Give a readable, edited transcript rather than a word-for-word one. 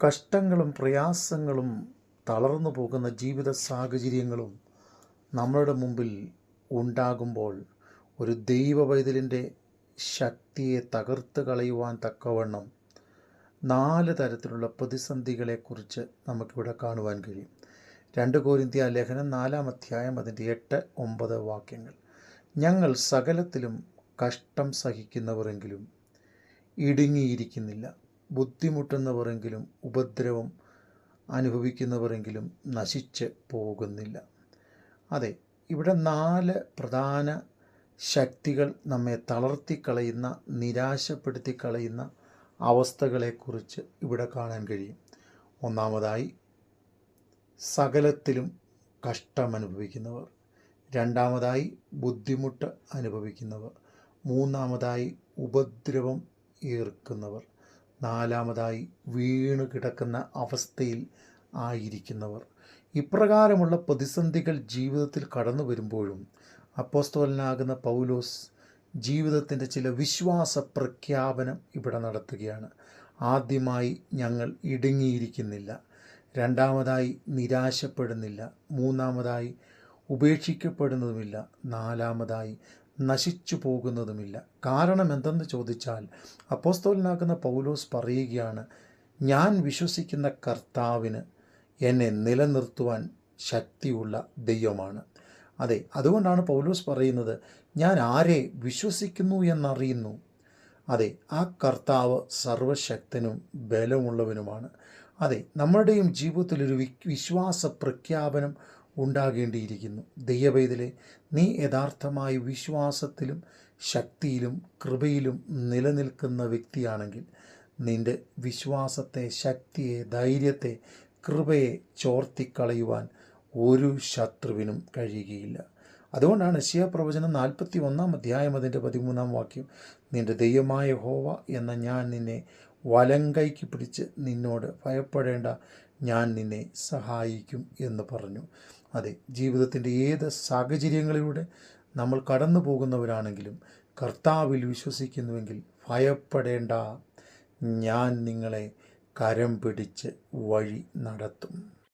കഷ്ടങ്ങളും പ്രയാസങ്ങളും തളർന്നു പോകുന്ന ജീവിത സാഹചര്യങ്ങളും നമ്മളുടെ മുമ്പിൽ ഉണ്ടാകുമ്പോൾ ഒരു ദൈവ പൈതലിൻ്റെ ശക്തിയെ തകർത്ത് കളയുവാൻ തക്കവണ്ണം 4 തരത്തിലുള്ള പ്രതിസന്ധികളെക്കുറിച്ച് നമുക്കിവിടെ കാണുവാൻ കഴിയും. 2 കൊരിന്ത്യർ ലേഖനം 4-ാം അധ്യായം അതിൻ്റെ 8-9 വാക്യങ്ങൾ. ഞങ്ങൾ സകലത്തിലും കഷ്ടം സഹിക്കുന്നവരെങ്കിലും ഇടുങ്ങിയിരിക്കുന്നില്ല, ബുദ്ധിമുട്ടുന്നവരെങ്കിലും ഉപദ്രവം അനുഭവിക്കുന്നവരെങ്കിലും നശിച്ച് പോകുന്നില്ല. അതെ, ഇവിടെ 4 പ്രധാന ശക്തികൾ നമ്മെ തളർത്തിക്കളയുന്ന, നിരാശപ്പെടുത്തിക്കളയുന്ന അവസ്ഥകളെക്കുറിച്ച് ഇവിടെ കാണാൻ കഴിയും. ഒന്നാമതായി സകലത്തിലും കഷ്ടമനുഭവിക്കുന്നവർ, രണ്ടാമതായി ബുദ്ധിമുട്ട് അനുഭവിക്കുന്നവർ, മൂന്നാമതായി ഉപദ്രവം ഏൽക്കുന്നവർ, നാലാമതായി വീണു കിടക്കുന്ന അവസ്ഥയിൽ ആയിരിക്കുന്നവർ. ഇപ്രകാരമുള്ള പ്രതിസന്ധികൾ ജീവിതത്തിൽ കടന്നു വരുമ്പോഴും അപ്പോസ്തലനാകുന്ന പൗലോസ് ജീവിതത്തിൻ്റെ ചില വിശ്വാസ പ്രഖ്യാപനം ഇവിടെ നടത്തുകയാണ്. ആദ്യമായി, ഞങ്ങൾ ഇടുങ്ങിയിരിക്കുന്നില്ല. രണ്ടാമതായി, നിരാശപ്പെടുന്നില്ല. മൂന്നാമതായി, ഉപേക്ഷിക്കപ്പെടുന്നതുമില്ല. നാലാമതായി, നശിച്ചു പോകുന്നതുമില്ല. കാരണം എന്തെന്ന് ചോദിച്ചാൽ, അപ്പോസ്തലനാകുന്ന പൗലോസ് പറയുകയാണ്, ഞാൻ വിശ്വസിക്കുന്ന കർത്താവിന് എന്നെ നിലനിർത്തുവാൻ ശക്തിയുള്ള ദൈവമാണ്. അതെ, അതുകൊണ്ടാണ് പൗലോസ് പറയുന്നത്, ഞാൻ ആരെ വിശ്വസിക്കുന്നു എന്നറിയുന്നു. അതെ, ആ കർത്താവ് സർവശക്തനും ബലമുള്ളവനുമാണ്. അതെ, നമ്മുടെയും ജീവിതത്തിലൊരു വിശ്വാസ പ്രഖ്യാപനം ഉണ്ടാകേണ്ടിയിരിക്കുന്നു. ദൈവപൈതലേ, നീ യഥാർത്ഥമായി വിശ്വാസത്തിലും ശക്തിയിലും കൃപയിലും നിലനിൽക്കുന്ന വ്യക്തിയാണെങ്കിൽ നിൻ്റെ വിശ്വാസത്തെ, ശക്തിയെ, ധൈര്യത്തെ, കൃപയെ ചോർത്തിക്കളയുവാൻ ഒരു ശത്രുവിനും കഴിയുകയില്ല. അതുകൊണ്ടാണ് യെശയ്യാപ്രവചനം 41-ാം അധ്യായം അതിൻ്റെ 13-ാം വാക്യം, നിൻ്റെ ദൈവമായ യഹോവ എന്ന ഞാൻ നിന്നെ വലങ്കൈക്ക് പിടിച്ച് നിന്നോട് ഭയപ്പെടേണ്ട, ഞാൻ നിന്നെ സഹായിക്കും എന്ന് പറഞ്ഞു. അതെ, ജീവിതത്തിൻ്റെ ഏത് സാഹചര്യങ്ങളിലൂടെ നമ്മൾ കടന്നു പോകുന്നവരാണെങ്കിലും കർത്താവിൽ വിശ്വസിക്കുന്നുവെങ്കിൽ ഭയപ്പെടേണ്ട, ഞാൻ നിങ്ങളെ കരം പിടിച്ച് വഴി നടത്തും.